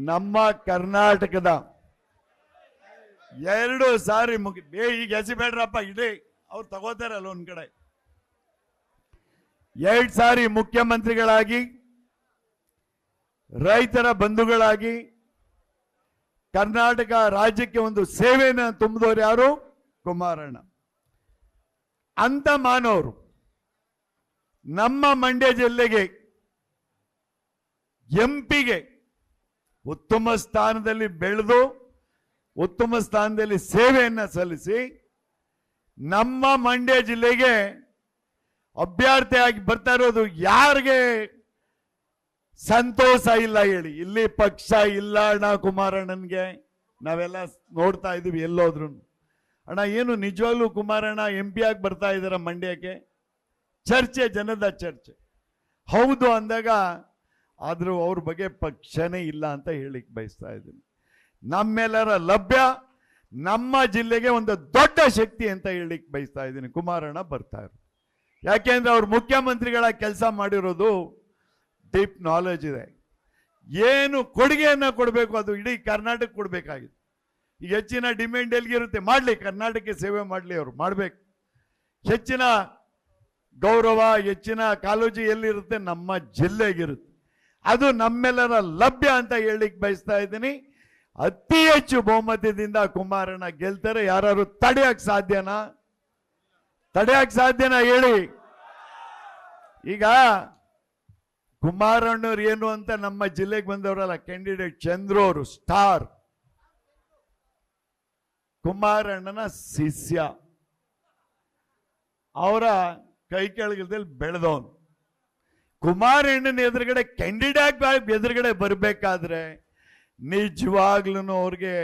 ನಮ್ಮ ಕರ್ನಾಟಕದ 2 ಸಾರಿ ಈಗ ಎಸಿಬೇಡ್ರಪ್ಪ ಇಡೀ ಅವ್ರು ತಗೋತಾರಲ್ಲ ಒಂದ್ ಕಡೆ 2 ಸಾರಿ ಮುಖ್ಯಮಂತ್ರಿಗಳಾಗಿ ರೈತರ ಬಂಧುಗಳಾಗಿ ಕರ್ನಾಟಕ ರಾಜ್ಯಕ್ಕೆ ಒಂದು ಸೇವೆಯನ್ನು ತುಂಬಿದವರು ಯಾರು? ಕುಮಾರಣ್ಣ ಅಂತ ಮಾನವರು ನಮ್ಮ ಮಂಡ್ಯ ಜಿಲ್ಲೆಗೆ ಎಂಪಿಗೆ ಉತ್ತಮ ಸ್ಥಾನದಲ್ಲಿ ಬೆಳೆದು ಉತ್ತಮ ಸ್ಥಾನದಲ್ಲಿ ಸೇವೆಯನ್ನು ಸಲ್ಲಿಸಿ ನಮ್ಮ ಮಂಡ್ಯ ಜಿಲ್ಲೆಗೆ ಅಭ್ಯರ್ಥಿಯಾಗಿ ಬರ್ತಾ ಇರೋದು ಯಾರಿಗೆ ಸಂತೋಷ ಇಲ್ಲ ಹೇಳಿ? ಇಲ್ಲಿ ಪಕ್ಷ ಇಲ್ಲ ಅಣ್ಣ ಕುಮಾರಣ್ಣನ್ಗೆ, ನಾವೆಲ್ಲ ನೋಡ್ತಾ ಇದೀವಿ ಎಲ್ಲೋದ್ರು. ಅಣ್ಣ ಏನು ನಿಜವಾಗ್ಲೂ ಕುಮಾರಣ್ಣ ಎಂಪಿ ಆಗಿ ಬರ್ತಾ ಇದಾರ ಮಂಡ್ಯಕ್ಕೆ? ಚರ್ಚೆ, ಜನದ ಚರ್ಚೆ ಹೌದು ಅಂದಾಗ, ಆದ್ರೂ ಅವ್ರ ಬಗ್ಗೆ ಪಕ್ಷನೇ ಇಲ್ಲ ಅಂತ ಹೇಳಿಕ್ ಬಯಸ್ತಾ ಇದ್ದೀನಿ. ನಮ್ಮೆಲ್ಲರ ಲಭ್ಯ ನಮ್ಮ ಜಿಲ್ಲೆಗೆ ಒಂದು ದೊಡ್ಡ ಶಕ್ತಿ ಅಂತ ಹೇಳಿಕ್ ಬಯಸ್ತಾ ಇದ್ದೀನಿ. ಕುಮಾರಣ್ಣ ಬರ್ತಾ ಇರು, ಯಾಕೆಂದ್ರೆ ಅವ್ರು ಮುಖ್ಯಮಂತ್ರಿಗಳ ಕೆಲಸ ಮಾಡಿರೋದು ಡೀಪ್ ನಾಲೆಜ್ ಇದೆ. ಏನು ಕೊಡುಗೆಯನ್ನ ಕೊಡಬೇಕು ಅದು ಇಡೀ ಕರ್ನಾಟಕ ಕೊಡಬೇಕಾಗಿದೆ. ಈಗ ಹೆಚ್ಚಿನ ಡಿಮ್ಯಾಂಡ್ ಎಲ್ಲಿಗಿರುತ್ತೆ? ಮಾಡಲಿ, ಕರ್ನಾಟಕಕ್ಕೆ ಸೇವೆ ಮಾಡಲಿ, ಅವರು ಮಾಡಬೇಕು. ಹೆಚ್ಚಿನ ಗೌರವ, ಹೆಚ್ಚಿನ ಕಾಳಜಿ ಎಲ್ಲಿರುತ್ತೆ? ನಮ್ಮ ಜಿಲ್ಲೆಗಿರುತ್ತೆ. ಅದು ನಮ್ಮೆಲ್ಲರ ಲಭ್ಯ ಅಂತ ಹೇಳಿಕ್ ಬಯಸ್ತಾ ಇದ್ದೀನಿ. ಅತಿ ಹೆಚ್ಚು ಬಹುಮತದಿಂದ ಕುಮಾರಣ್ಣ ಗೆಲ್ತಾರೆ. ಯಾರು ತಡೆಯಕ್ ಸಾಧ್ಯನಾ? ತಡೆಯಕ್ ಸಾಧ್ಯನಾ ಹೇಳಿ? ಈಗ ಕುಮಾರಣ್ಣವ್ರು ಏನು ಅಂತ ನಮ್ಮ ಜಿಲ್ಲೆಗೆ ಬಂದವರಲ್ಲ, ಕ್ಯಾಂಡಿಡೇಟ್ ಚಂದ್ರು ಅವರು ಸ್ಟಾರ್, ಕುಮಾರಣ್ಣನ ಶಿಷ್ಯ, ಅವರ ಕೈ ಕೆಳಗದಲ್ಲಿ ಬೆಳೆದವನು. ಕುಮಾರಣ್ಣನ ಎದುರುಗಡೆ ಕ್ಯಾಂಡಿಡೇಟ್ ಎದುರುಗಡೆ ಬರಬೇಕಾದ್ರೆ ನಿಜವಾಗ್ಲೂ ಅವ್ರಿಗೆ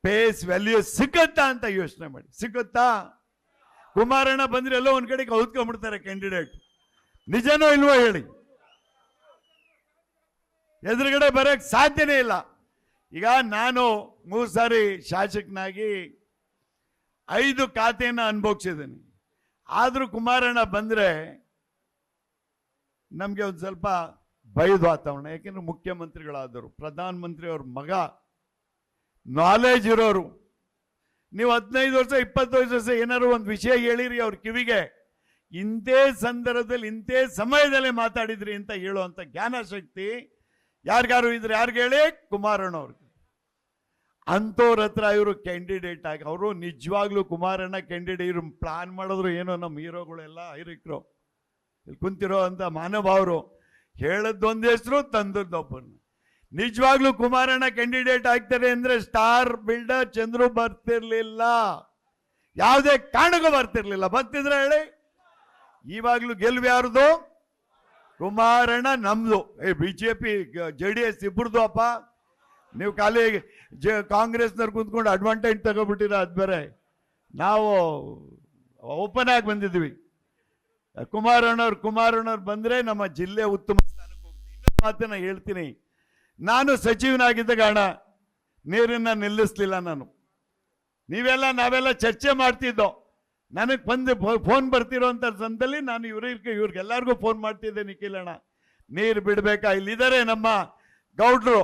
ಪೇಸ್ ವ್ಯಾಲ್ಯೂ ಸಿಗುತ್ತಾ ಅಂತ ಯೋಚನೆ ಮಾಡಿ. ಸಿಗುತ್ತಾ? ಕುಮಾರಣ್ಣ ಬಂದ್ರೆ ಎಲ್ಲೋ ಒಂದ್ ಕಡೆ ಕೌತ್ಕೊಂಡ್ಬಿಡ್ತಾರೆ ಕ್ಯಾಂಡಿಡೇಟ್. ನಿಜನೋ ಇಲ್ವೋ ಹೇಳಿ? ಎದುರುಗಡೆ ಬರಕ್ ಸಾಧ್ಯನೇ ಇಲ್ಲ. ಈಗ ನಾನು 3 ಸಾರಿ ಶಾಸಕನಾಗಿ 5 ಖಾತೆಯನ್ನ ಅನುಭವಿಸಿದ್ದೀನಿ. ಆದ್ರೂ ಕುಮಾರಣ್ಣ ಬಂದ್ರೆ ನಮ್ಗೆ ಒಂದು ಸ್ವಲ್ಪ ಭಯದ ವಾತಾವರಣ. ಯಾಕೆಂದ್ರೆ ಮುಖ್ಯಮಂತ್ರಿಗಳಾದರು, ಪ್ರಧಾನ ಮಂತ್ರಿ ಅವ್ರ ಮಗ, ನಾಲೆಜ್ ಇರೋರು. ನೀವು 15 ವರ್ಷ 20 ವರ್ಷ ಏನಾದ್ರು ಒಂದು ವಿಷಯ ಹೇಳಿರಿ ಅವ್ರ ಕಿವಿಗೆ, ಇಂಥೇ ಸಂದರ್ಭದಲ್ಲಿ ಇಂಥೇ ಸಮಯದಲ್ಲೇ ಮಾತಾಡಿದ್ರಿ ಅಂತ ಹೇಳುವಂತ ಜ್ಞಾನ ಶಕ್ತಿ ಯಾರಿಗಾರು ಇದ್ರೆ ಯಾರಿಗೆ ಹೇಳಿ? ಕುಮಾರಣ್ಣ ಅವ್ರಿಗೆ. ಅಂಥವ್ರ ಹತ್ರ ಇವರು ಕ್ಯಾಂಡಿಡೇಟ್ ಆಗಿ, ಅವರು ನಿಜವಾಗ್ಲೂ ಕುಮಾರಣ್ಣ ಕ್ಯಾಂಡಿಡೇಟ್ ಇವ್ರು ಪ್ಲಾನ್ ಮಾಡಿದ್ರು. ಏನೋ ನಮ್ಮ ಹೀರೋಗಳೆಲ್ಲ ಹೈರಿಕ್ರು ಇಲ್ಲಿ ಕುಂತಿರೋ ಅಂತ ಮಾನಭಾವರು ಹೇಳದ್ದೊಂದು ಹೆಸರು, ತಂದದ್ದೊಬ್ಬರನ್ನ. ನಿಜವಾಗ್ಲೂ ಕುಮಾರಣ್ಣ ಕ್ಯಾಂಡಿಡೇಟ್ ಆಗ್ತಾರೆ ಅಂದ್ರೆ ಸ್ಟಾರ್ ಬಿಲ್ಡರ್ ಚಂದ್ರು ಬರ್ತಿರ್ಲಿಲ್ಲ, ಯಾವುದೇ ಕಾರಣಕ್ಕೂ ಬರ್ತಿರ್ಲಿಲ್ಲ. ಬರ್ತಿದ್ರೆ ಹೇಳಿ? ಇವಾಗ್ಲೂ ಗೆಲುವು ಯಾರ್ದು? ಕುಮಾರಣ್ಣ ನಮ್ದು. ಬಿಜೆಪಿ JDS ಇಬ್ಬರದು ಅಪ್ಪ. ನೀವು ಖಾಲಿ ಕಾಂಗ್ರೆಸ್ನವ್ರು ಕುಂತ್ಕೊಂಡು ಅಡ್ವಾಂಟೇಜ್ ತಗೋಬಿಟ್ಟಿರ, ಅದ್ ಬೇರೆ. ನಾವು ಓಪನ್ ಆಗಿ ಬಂದಿದ್ವಿ. ಕುಮಾರಣ್ಣವ್ರು ಬಂದ್ರೆ ನಮ್ಮ ಜಿಲ್ಲೆ ಉತ್ತಮ ಸ್ಥಾನಕ್ಕೆ ಹೋಗುತ್ತೆ. ಇನ್ನೊಂದು ಮಾತನ್ನ ಹೇಳ್ತೀನಿ, ನಾನು ಸಚಿವನಾಗಿದ್ದಾಗ ಅಣ್ಣ ನೀರನ್ನ ನಿಲ್ಲಿಸ್ಲಿಲ್ಲ ನಾನು. ನಾವೆಲ್ಲ ಚರ್ಚೆ ಮಾಡ್ತಿದ್ದೋ. ನನಗೆ ಬಂದು ಫೋನ್ ಬರ್ತಿರೋಂಥ ಸಂದರ್ಭದಲ್ಲಿ ನಾನು ಇವ್ರಿಗೆಲ್ಲರಿಗೂ ಫೋನ್ ಮಾಡ್ತಿದ್ದೆ, ನಿಖಿಲ್ ಅಣ್ಣ ನೀರು ಬಿಡ್ಬೇಕಾ? ಇಲ್ಲಿದ್ದಾರೆ ನಮ್ಮ ಗೌಡ್ರು,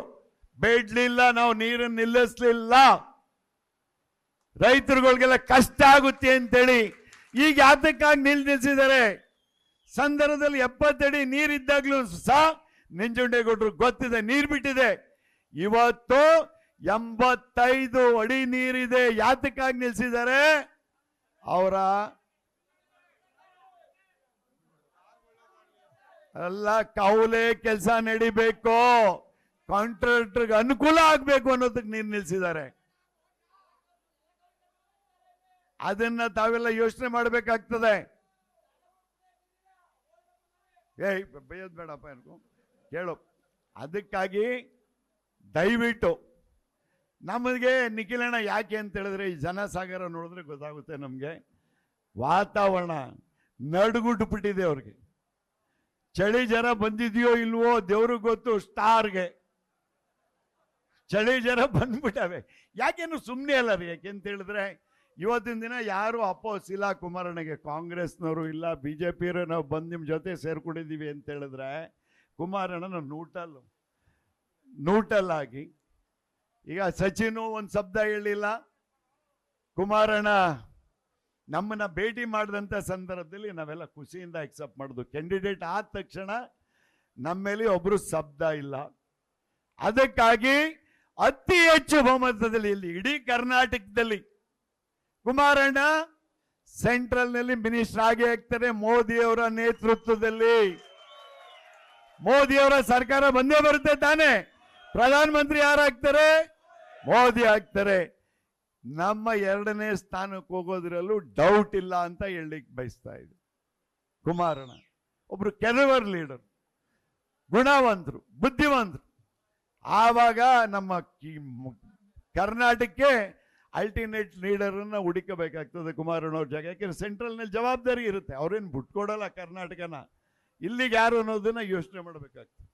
ಬೇಡ್ಲಿಲ್ಲ, ನಾವು ನೀರನ್ನು ನಿಲ್ಲಿಸ್ಲಿಲ್ಲ, ರೈತರುಗಳಿಗೆಲ್ಲ ಕಷ್ಟ ಆಗುತ್ತೆ ಅಂತೇಳಿ. ಈಗ ಯಾತಕ್ಕಾಗಿ ನಿಲ್ಲಿಸಿದ್ದಾರೆ? ಸಂದರ್ಭದಲ್ಲಿ 70 ಅಡಿ ನೀರಿದ್ದಾಗ್ಲೂ ಸಹ ನಂಜುಂಡೇಗೌಡರು ಗೊತ್ತಿದೆ, ನೀರು ಬಿಟ್ಟಿದೆ. ಇವತ್ತು 85 ಅಡಿ ನೀರಿದೆ. ಯಾತಕ್ಕಾಗಿ ನಿಲ್ಲಿಸಿದ್ದಾರೆ? ಅವರ ಎಲ್ಲ ಕೌಲೆ ಕೆಲಸ ನಡಿಬೇಕು, ಕಾಂಟ್ರಾಕ್ಟರ್ಗೆ ಅನುಕೂಲ ಆಗ್ಬೇಕು ಅನ್ನೋದಕ್ಕೆ ನೀರು ನಿಲ್ಲಿಸಿದ್ದಾರೆ. ಅದನ್ನ ತಾವೆಲ್ಲ ಯೋಚನೆ ಮಾಡಬೇಕಾಗ್ತದೆ. ಬೈಯೋದು ಬೇಡಪ್ಪ ಅನ್ಕೋ, ಕೇಳು. ಅದಕ್ಕಾಗಿ ದಯವಿಟ್ಟು ನಮಗೆ ನಿಖಿಲಣ್ಣ ಯಾಕೆ ಅಂತ ಹೇಳಿದ್ರೆ, ಈ ಜನಸಾಗರ ನೋಡಿದ್ರೆ ಗೊತ್ತಾಗುತ್ತೆ ನಮಗೆ. ವಾತಾವರಣ ನಡುಗುಟ್ಬಿಟ್ಟಿದೆ ಅವ್ರಿಗೆ. ಚಳಿ ಜ್ವರ ಬಂದಿದೆಯೋ ಇಲ್ವೋ ದೇವ್ರಿಗೆ ಗೊತ್ತು. ಸ್ಟಾರ್ಗೆ ಚಳಿ ಜ್ವರ ಬಂದ್ಬಿಟ್ಟವೆ. ಯಾಕೇನು ಸುಮ್ಮನೆ ಅಲ್ಲ ರೀ. ಯಾಕೆಂತ ಹೇಳಿದ್ರೆ ಇವತ್ತಿನ ದಿನ ಯಾರು ಅಪೋಸ್ ಇಲ್ಲ ಕುಮಾರಣ್ಣಗೆ. ಕಾಂಗ್ರೆಸ್ನವರು ಇಲ್ಲ, ಬಿಜೆಪಿಯವರು ನಾವು ಬಂದು ನಿಮ್ಮ ಜೊತೆ ಸೇರ್ಕೊಂಡಿದ್ದೀವಿ ಅಂತ ಹೇಳಿದ್ರೆ ಕುಮಾರಣ್ಣ ನ್ಯೂಟ್ರಲ್. ನ್ಯೂಟ್ರಲ್ ಆಗಿ. ಈಗ ಸಚಿನು ಒಂದು ಶಬ್ದ ಹೇಳಿಲ್ಲ. ಕುಮಾರಣ್ಣ ನಮ್ಮನ್ನ ಭೇಟಿ ಮಾಡಿದಂಥ ಸಂದರ್ಭದಲ್ಲಿ ನಾವೆಲ್ಲ ಖುಷಿಯಿಂದ ಅಕ್ಸೆಪ್ಟ್ ಮಾಡೋದು. ಕ್ಯಾಂಡಿಡೇಟ್ ಆದ ತಕ್ಷಣ ನಮ್ಮ ಮೇಲೆ ಒಬ್ರು ಶಬ್ದ ಇಲ್ಲ. ಅದಕ್ಕಾಗಿ ಅತಿ ಹೆಚ್ಚು ಬಹುಮತದಲ್ಲಿ ಇಲ್ಲಿ ಇಡೀ ಕರ್ನಾಟಕದಲ್ಲಿ ಕುಮಾರಣ್ಣ ಸೆಂಟ್ರಲ್ನಲ್ಲಿ ಮಿನಿಸ್ಟರ್ ಆಗೇ ಆಗ್ತಾರೆ. ಮೋದಿಯವರ ನೇತೃತ್ವದಲ್ಲಿ ಮೋದಿಯವರ ಸರ್ಕಾರ ಬಂದೇ ಬರುತ್ತೆ ತಾನೆ. ಪ್ರಧಾನಮಂತ್ರಿ ಯಾರಾಗ್ತಾರೆ? ಮೋದಿ ಆಗ್ತಾರೆ. ನಮ್ಮ 2ನೇ ಸ್ಥಾನಕ್ಕೆ ಹೋಗೋದ್ರಲ್ಲೂ ಡೌಟ್ ಇಲ್ಲ ಅಂತ ಹೇಳಲಿಕ್ಕೆ ಬಯಸ್ತಾ ಇದೆ. ಕುಮಾರಣ್ಣ ಒಬ್ರು ಕೆರವರ್ ಲೀಡರ್, ಗುಣವಂತರು, ಬುದ್ಧಿವಂತರು. ಆವಾಗ ನಮ್ಮ ಕರ್ನಾಟಕಕ್ಕೆ ಅಲ್ಟಿಮೇಟ್ ಲೀಡರನ್ನ ಹುಡುಕಬೇಕಾಗ್ತದೆ ಕುಮಾರಣ್ಣವ್ರ ಜಾಗ. ಯಾಕೆಂದ್ರೆ ಸೆಂಟ್ರಲ್ನಲ್ಲಿ ಜವಾಬ್ದಾರಿ ಇರುತ್ತೆ. ಅವ್ರೇನು ಬಿಟ್ಕೊಡಲ್ಲ ಕರ್ನಾಟಕನ. ಇಲ್ಲಿಗೆ ಯಾರು ಅನ್ನೋದನ್ನ ಯೋಚನೆ ಮಾಡಬೇಕಾಗ್ತದೆ.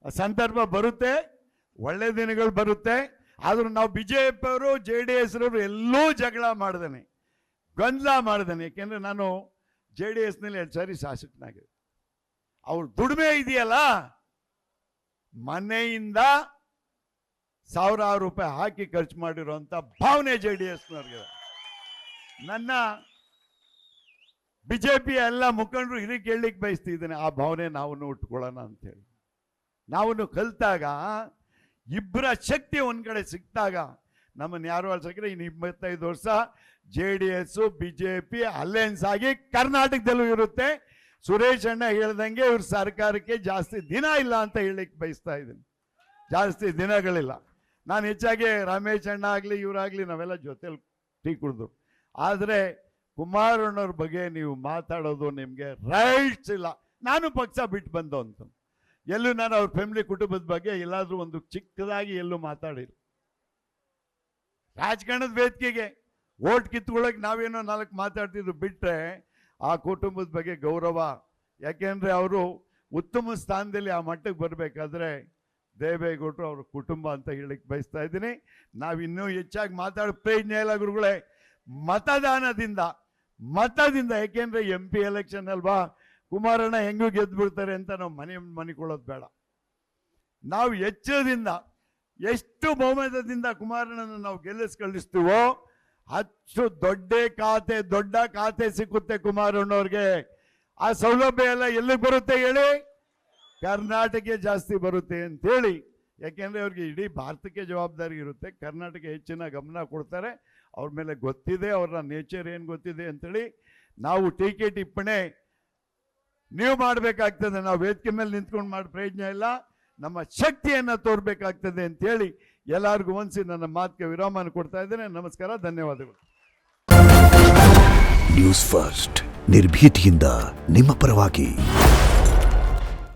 ಸಂದರ್ಭ ಬರುತ್ತೆ, ಒಳ್ಳೆ ದಿನಗಳು ಬರುತ್ತೆ. ಆದ್ರೂ ನಾವು BJP ಅವರು JDS ರವರು ಎಲ್ಲೂ ಜಗಳ ಮಾಡ್ದೇನೆ, ಗೊಂದಲ ಮಾಡ್ದೇನೆ. ಯಾಕೆಂದ್ರೆ ನಾನು JDSನಲ್ಲಿ 2 ಸಾರಿ ಶಾಸಕನಾಗಿದೆ. ಅವ್ರ ದುಡಿಮೆ ಇದೆಯಲ್ಲ, ಮನೆಯಿಂದ ಸಾವಿರಾರು ರೂಪಾಯಿ ಹಾಕಿ ಖರ್ಚು ಮಾಡಿರುವಂತ ಭಾವನೆ JDSನವ್ರಿಗೆ. ನನ್ನ BJP ಎಲ್ಲ ಮುಖಂಡರು ಇದಕ್ಕೆ ಹೇಳಲಿಕ್ಕೆ ಬಯಸ್ತಿದ್ದೇನೆ, ಆ ಭಾವನೆ ನಾವು ಉಟ್ಕೊಳ್ಳೋಣ ಅಂತೇಳಿ. ನಾವು ಕಲ್ತಾಗ ಇಬ್ಬರ ಶಕ್ತಿ ಒಂದ್ ಕಡೆ ಸಿಕ್ತಾಗ ನಮ್ಮನ್ನು ಯಾರು ಅಳ್ಸಕ್ರೆ ಇನ್ನು 25 ವರ್ಷ JDS BJP ಅಲಯನ್ಸ್ ಆಗಿ ಕರ್ನಾಟಕದಲ್ಲೂ ಇರುತ್ತೆ. ಸುರೇಶ್ ಅಣ್ಣ ಹೇಳ್ದಂಗೆ ಇವ್ರ ಸರ್ಕಾರಕ್ಕೆ ಜಾಸ್ತಿ ದಿನ ಇಲ್ಲ ಅಂತ ಹೇಳಲಿಕ್ಕೆ ಬಯಸ್ತಾ ಇದ್ದೀನಿ. ಜಾಸ್ತಿ ದಿನಗಳಿಲ್ಲ. ನಾನು ಹೆಚ್ಚಾಗಿ ರಮೇಶ್ ಅಣ್ಣ ಆಗಲಿ ಇವರಾಗಲಿ ನಾವೆಲ್ಲ ಜೊತೆಲಿ ಟೀ ಕುಡಿದ್ರು. ಆದರೆ ಕುಮಾರಣ್ಣವ್ರ ಬಗ್ಗೆ ನೀವು ಮಾತಾಡೋದು ನಿಮಗೆ ರೈಟ್ಸ್ ಇಲ್ಲ. ನಾನು ಪಕ್ಷ ಬಿಟ್ಟು ಬಂದು ಅಂತ ಎಲ್ಲೂ ನಾನು ಅವ್ರ ಫ್ಯಾಮಿಲಿ ಕುಟುಂಬದ ಬಗ್ಗೆ ಎಲ್ಲಾದ್ರೂ ಒಂದು ಚಿಕ್ಕದಾಗಿ ಎಲ್ಲೂ ಮಾತಾಡಿಲ್ಲ. ರಾಜಕಾರಣದ ವೇದಿಕೆಗೆ ಓಟ್ ಕಿತ್ಕೊಳ್ಳೋಕೆ ನಾವೇನೋ 4 ಮಾತಾಡ್ತಿದ್ರು ಬಿಟ್ರೆ ಆ ಕುಟುಂಬದ ಬಗ್ಗೆ ಗೌರವ. ಯಾಕೆಂದ್ರೆ ಅವರು ಉತ್ತಮ ಸ್ಥಾನದಲ್ಲಿ ಆ ಮಟ್ಟಕ್ಕೆ ಬರಬೇಕಾದ್ರೆ ದೇವೇಗೌಡರು ಅವ್ರ ಕುಟುಂಬ ಅಂತ ಹೇಳಕ್ಕೆ ಬಯಸ್ತಾ ಇದ್ದೀನಿ. ನಾವಿನ್ನೂ ಹೆಚ್ಚಾಗಿ ಮಾತಾಡೋ ಪ್ರಯತ್ನ ಇಲ್ಲ ಗುರುಗಳೇ. ಮತದಿಂದ ಯಾಕೆಂದ್ರೆ MP ಎಲೆಕ್ಷನ್ ಅಲ್ವಾ, ಕುಮಾರಣ್ಣ ಹೆಂಗೂ ಗೆದ್ದು ಬಿಡ್ತಾರೆ ಅಂತ ನಾವು ಮನಿಕೊಳ್ಳೋದು ಬೇಡ. ನಾವು ಎಚ್ಚರದಿಂದ ಎಷ್ಟು ಬಹುಮತದಿಂದ ಕುಮಾರಣ್ಣನ ನಾವು ಕಳಿಸ್ತೀವೋ ಅಷ್ಟು ದೊಡ್ಡ ಖಾತೆ ಸಿಕ್ಕುತ್ತೆ ಕುಮಾರಣ್ಣವ್ರಿಗೆ. ಆ ಸೌಲಭ್ಯ ಎಲ್ಲ ಎಲ್ಲಿಗೆ ಬರುತ್ತೆ ಹೇಳಿ? ಕರ್ನಾಟಕ ಜಾಸ್ತಿ ಬರುತ್ತೆ ಅಂತೇಳಿ. ಯಾಕೆಂದ್ರೆ ಅವ್ರಿಗೆ ಇಡೀ ಭಾರತಕ್ಕೆ ಜವಾಬ್ದಾರಿ ಇರುತ್ತೆ. ಕರ್ನಾಟಕ ಹೆಚ್ಚಿನ ಗಮನ ಕೊಡ್ತಾರೆ. ಅವ್ರ ಮೇಲೆ ಗೊತ್ತಿದೆ, ಅವ್ರ ನೇಚರ್ ಏನು ಗೊತ್ತಿದೆ ಅಂತೇಳಿ ನಾವು ಟೀಕೆ ಟಿಪ್ಪಣೆ ನೀವು ಮಾಡಬೇಕಾಗ್ತದೆ. ನಾವು ವೇದಿಕೆ ಮೇಲೆ ನಿಂತ್ಕೊಂಡು ಮಾಡೋ ಪ್ರಯೋಜನ ಇಲ್ಲ. ನಮ್ಮ ಶಕ್ತಿಯನ್ನು ತೋರ್ಬೇಕಾಗ್ತದೆ ಅಂತೇಳಿ ಎಲ್ಲರಿಗೂ ಒಂದ್ಸಿ ನನ್ನ ಮಾತಿಗೆ ವಿರಾಮ ಕೊಡ್ತಾ ಇದ್ದೇನೆ. ನಮಸ್ಕಾರ, ಧನ್ಯವಾದಗಳು. ನ್ಯೂಸ್ ಫಸ್ಟ್ ನಿರ್ಭೀತಿಯಿಂದ ನಿಮ್ಮ ಪರವಾಗಿ.